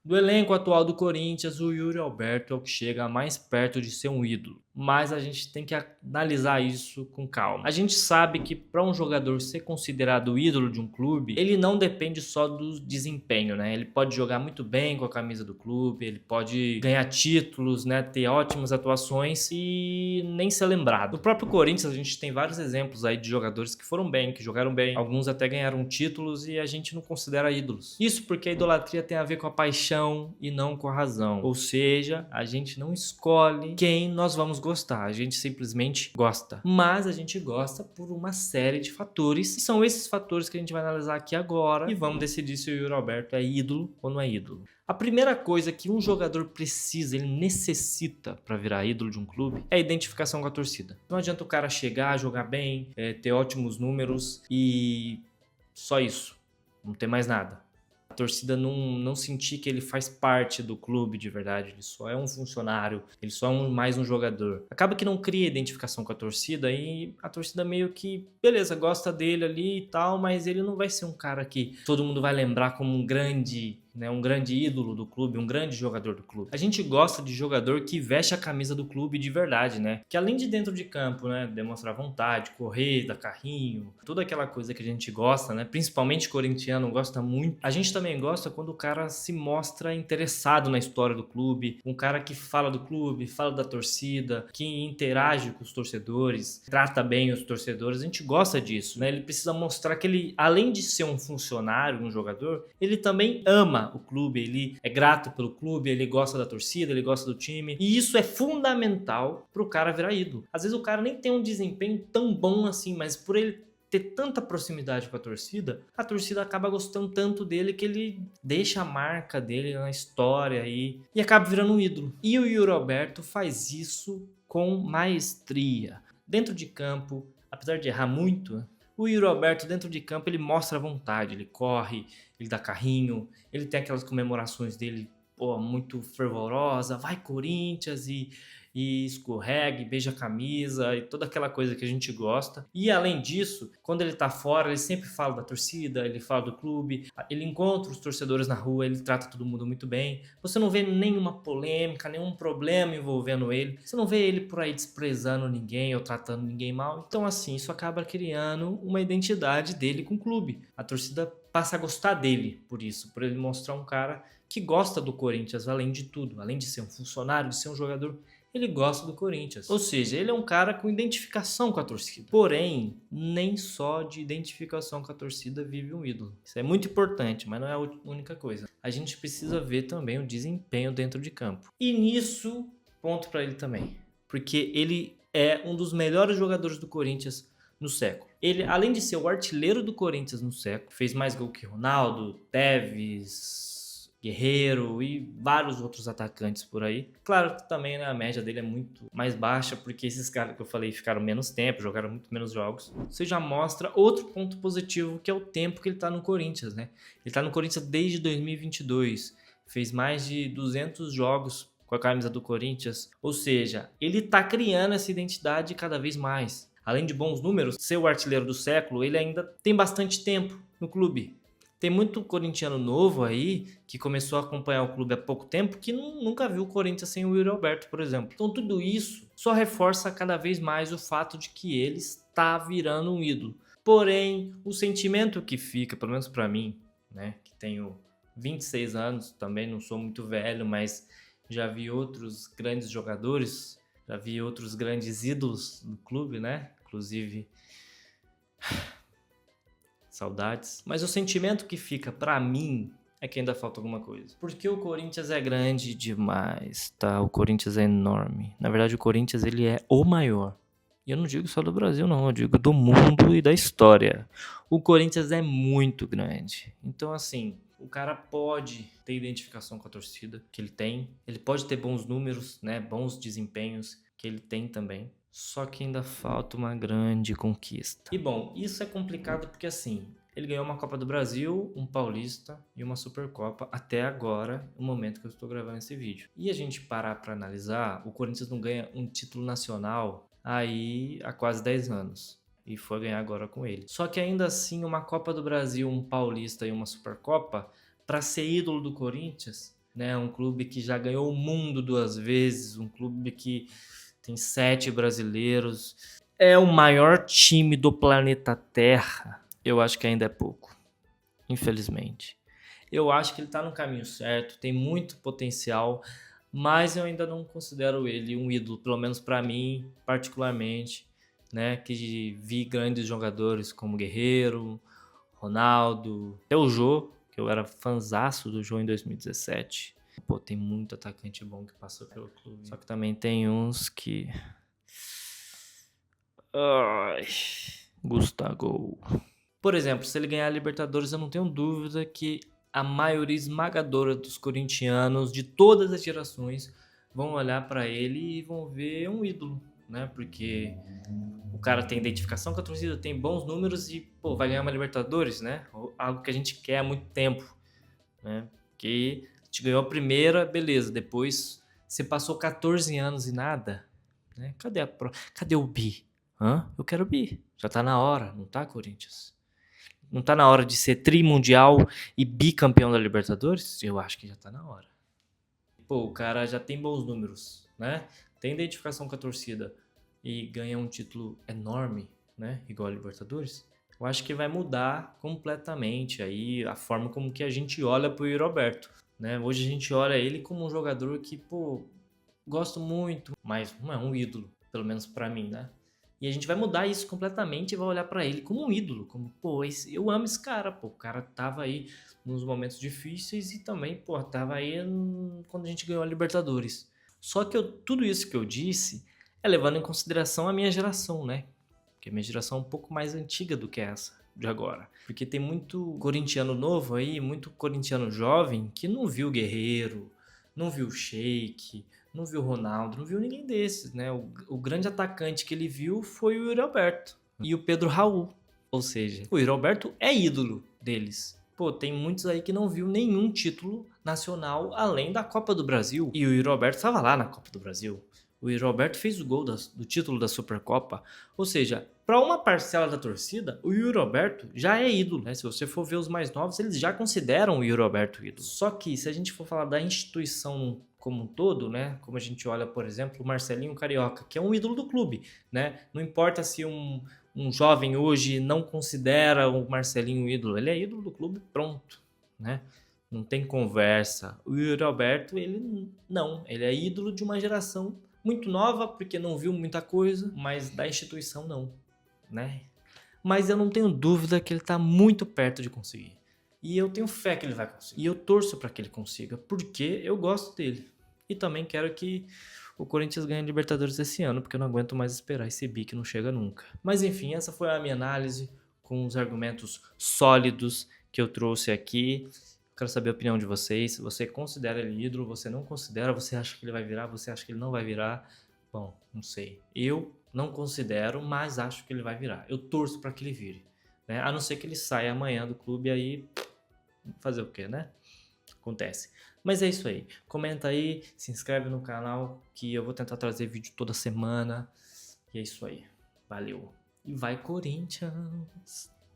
Do elenco atual do Corinthians, o Yuri Alberto é o que chega mais perto de ser um ídolo. Mas a gente tem que analisar isso com calma. A gente sabe que para um jogador ser considerado ídolo de um clube, ele não depende só do desempenho, né? Ele pode jogar muito bem com a camisa do clube, ele pode ganhar títulos, né? Ter ótimas atuações e nem ser lembrado. No próprio Corinthians, a gente tem vários exemplos aí de jogadores que foram bem, que jogaram bem, alguns até ganharam títulos e a gente não considera ídolos. Isso porque a idolatria tem a ver com a paixão e não com a razão. Ou seja, a gente não escolhe quem nós vamos gostar, a gente simplesmente gosta. Mas a gente gosta por uma série de fatores, e são esses fatores que a gente vai analisar aqui agora e vamos decidir se o Yuri Alberto é ídolo ou não é ídolo. A primeira coisa que um jogador precisa, ele necessita para virar ídolo de um clube é a identificação com a torcida. Não adianta o cara chegar, jogar bem, ter ótimos números e só isso, não ter mais nada. A torcida não sentir que ele faz parte do clube de verdade, ele só é um funcionário, ele só é mais um jogador. Acaba que não cria identificação com a torcida e a torcida meio que, beleza, gosta dele ali e tal, mas ele não vai ser um cara que todo mundo vai lembrar como um grande, né, um grande ídolo do clube, um grande jogador do clube. A gente gosta de jogador que veste a camisa do clube de verdade, né? Que além de dentro de campo, né, demonstrar vontade, correr, dar carrinho, toda aquela coisa que a gente gosta, né? Principalmente corintiano gosta muito. A gente também gosta quando o cara se mostra interessado na história do clube, um cara que fala do clube, fala da torcida, que interage com os torcedores, trata bem os torcedores. A gente gosta disso, né? Ele precisa mostrar que ele, além de ser um funcionário, um jogador, ele também ama o clube, ele é grato pelo clube, ele gosta da torcida, ele gosta do time. E isso é fundamental pro cara virar ídolo. Às vezes o cara nem tem um desempenho tão bom assim, mas por ele ter tanta proximidade com a torcida acaba gostando tanto dele que ele deixa a marca dele na história aí e acaba virando um ídolo. E o Yuri Alberto faz isso com maestria. Dentro de campo, apesar de errar muito, o Yuri Alberto dentro de campo ele mostra vontade, ele corre, ele dá carrinho, ele tem aquelas comemorações dele, pô, muito fervorosa, vai Corinthians e escorrega, e beija a camisa e toda aquela coisa que a gente gosta. E além disso, quando ele tá fora, ele sempre fala da torcida, ele fala do clube, ele encontra os torcedores na rua, ele trata todo mundo muito bem. Você não vê nenhuma polêmica, nenhum problema envolvendo ele. Você não vê ele por aí desprezando ninguém ou tratando ninguém mal. Então assim, isso acaba criando uma identidade dele com o clube. A torcida passa a gostar dele por isso, por ele mostrar um cara que gosta do Corinthians além de tudo, além de ser um funcionário, de ser um jogador, ele gosta do Corinthians. Ou seja, ele é um cara com identificação com a torcida. Porém, nem só de identificação com a torcida vive um ídolo. Isso é muito importante, mas não é a única coisa. A gente precisa ver também o desempenho dentro de campo. E nisso, ponto para ele também. Porque ele é um dos melhores jogadores do Corinthians no século. Ele, além de ser o artilheiro do Corinthians no século, fez mais gol que Ronaldo, Tevez, Guerreiro e vários outros atacantes por aí. Claro que também, né, a média dele é muito mais baixa, porque esses caras que eu falei ficaram menos tempo, jogaram muito menos jogos. Isso já mostra outro ponto positivo, que é o tempo que ele tá no Corinthians, né? Ele tá no Corinthians desde 2022, fez mais de 200 jogos com a camisa do Corinthians, ou seja, ele tá criando essa identidade cada vez mais. Além de bons números, ser o artilheiro do século, ele ainda tem bastante tempo no clube. Tem muito corintiano novo aí que começou a acompanhar o clube há pouco tempo que nunca viu o Corinthians sem o Yuri Alberto, por exemplo. Então tudo isso só reforça cada vez mais o fato de que ele está virando um ídolo. Porém, o sentimento que fica, pelo menos para mim, né, que tenho 26 anos, também não sou muito velho, mas já vi outros grandes jogadores, já vi outros grandes ídolos do clube, né? Inclusive saudades. Mas o sentimento que fica pra mim é que ainda falta alguma coisa. Porque o Corinthians é grande demais, tá? O Corinthians é enorme. Na verdade, o Corinthians ele é o maior. E eu não digo só do Brasil, não. Eu digo do mundo e da história. O Corinthians é muito grande. Então, assim, o cara pode ter identificação com a torcida que ele tem. Ele pode ter bons números, né? Bons desempenhos que ele tem também. Só que ainda falta uma grande conquista. E bom, isso é complicado porque assim, ele ganhou uma Copa do Brasil, um Paulista e uma Supercopa até agora, no momento que eu estou gravando esse vídeo. E a gente parar para analisar, o Corinthians não ganha um título nacional aí há quase 10 anos. E foi ganhar agora com ele. Só que ainda assim, uma Copa do Brasil, um Paulista e uma Supercopa, para ser ídolo do Corinthians, né? Um clube que já ganhou o mundo 2 vezes, um clube que tem 7 brasileiros. É o maior time do planeta Terra. Eu acho que ainda é pouco, infelizmente. Eu acho que ele tá no caminho certo, tem muito potencial, mas eu ainda não considero ele um ídolo, pelo menos para mim, particularmente, né? Que vi grandes jogadores como Guerreiro, Ronaldo, até o Jô, que eu era fanzaço do Jô em 2017. Pô, tem muito atacante bom que passou pelo clube. Só que também tem uns que... Ai, Gustavo. Por exemplo, se ele ganhar a Libertadores, eu não tenho dúvida que a maioria esmagadora dos corintianos de todas as gerações vão olhar para ele e vão ver um ídolo, né? Porque o cara tem identificação com a torcida, tem bons números e, pô, vai ganhar uma Libertadores, né? Algo que a gente quer há muito tempo, né? Que a gente ganhou a primeira, beleza, depois você passou 14 anos e nada, né? Cadê o bi? Hã? Eu quero bi. Já tá na hora, não tá, Corinthians? Não tá na hora de ser trimundial e bicampeão da Libertadores? Eu acho que já tá na hora. Pô, o cara já tem bons números, né? Tem identificação com a torcida e ganha um título enorme, né? Igual a Libertadores. Eu acho que vai mudar completamente aí a forma como que a gente olha pro Yuri Alberto, né? Hoje a gente olha ele como um jogador que, pô, gosto muito, mas não é um ídolo, pelo menos pra mim, né? E a gente vai mudar isso completamente e vai olhar pra ele como um ídolo, como, pô, eu amo esse cara, pô, o cara tava aí nos momentos difíceis e também, pô, tava aí quando a gente ganhou a Libertadores. Só que tudo isso que eu disse é levando em consideração a minha geração, né? Porque a minha geração é um pouco mais antiga do que essa de agora. Porque tem muito corintiano novo aí, muito corintiano jovem que não viu o Guerreiro, não viu o Sheik, não viu o Ronaldo, não viu ninguém desses, né? O grande atacante que ele viu foi o Yuri Alberto e o Pedro Raul. Ou seja, o Yuri Alberto é ídolo deles. Pô, tem muitos aí que não viu nenhum título nacional além da Copa do Brasil. E o Yuri Alberto estava lá na Copa do Brasil. O Yuri Alberto fez o gol do título da Supercopa. Ou seja, para uma parcela da torcida, o Yuri Alberto já é ídolo, né? Se você for ver os mais novos, eles já consideram o Yuri Alberto ídolo. Só que se a gente for falar da instituição como um todo, né? Como a gente olha, por exemplo, o Marcelinho Carioca, que é um ídolo do clube, né? Não importa se um jovem hoje não considera o Marcelinho um ídolo, ele é ídolo do clube, pronto, né? Não tem conversa. O Yuri Alberto, ele não, ele é ídolo de uma geração muito nova, porque não viu muita coisa, mas da instituição não, né? Mas eu não tenho dúvida que ele está muito perto de conseguir. E eu tenho fé que ele vai conseguir. E eu torço para que ele consiga, porque eu gosto dele. E também quero que o Corinthians ganhe a Libertadores esse ano, porque eu não aguento mais esperar esse bi que não chega nunca. Mas enfim, essa foi a minha análise com os argumentos sólidos que eu trouxe aqui. Quero saber a opinião de vocês. Se você considera ele ídolo, você não considera, você acha que ele vai virar, você acha que ele não vai virar. Bom, não sei. Eu não considero, mas acho que ele vai virar. Eu torço para que ele vire, né? A não ser que ele saia amanhã do clube, aí fazer o quê, né? Acontece. Mas é isso aí. Comenta aí, se inscreve no canal que eu vou tentar trazer vídeo toda semana. E é isso aí. Valeu. E vai Corinthians!